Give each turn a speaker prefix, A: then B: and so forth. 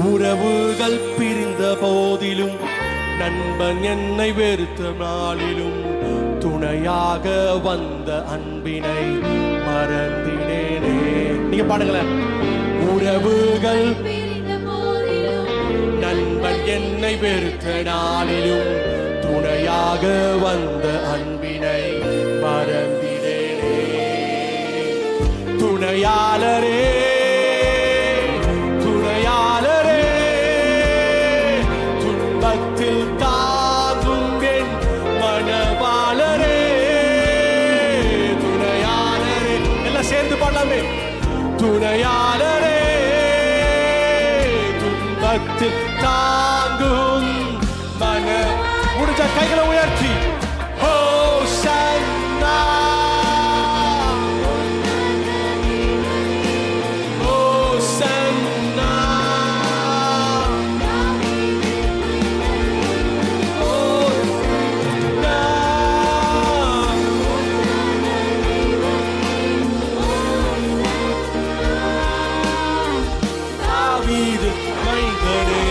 A: உறவுகள் பிரிந்த போதிலும் நண்பன் என்னை வெறுத்த நாளிலும் துணையாக வந்த அன்பினை மறந்தினேனே. நீங்க பாடுங்களேன். உறவுகள் நண்பன் என்னை வெறுத்த நாளிலும் துணையாக வந்த அன்பினை மறந்தினேனே. துணையாளரே துணையாளரே துன்பத்தில் தாங்கும் என் மனவாளரே. துணையாளரே எல்லாம் சேர்ந்து பாடலாமே. துணையாளரே துன்பத்தில் தாங்கும் மன. முடிஞ்ச கைகளை உயர்த்தி ஹோசன்னா ஹோசன்னா ஹோசன்னா. தாவீது மைந்தனே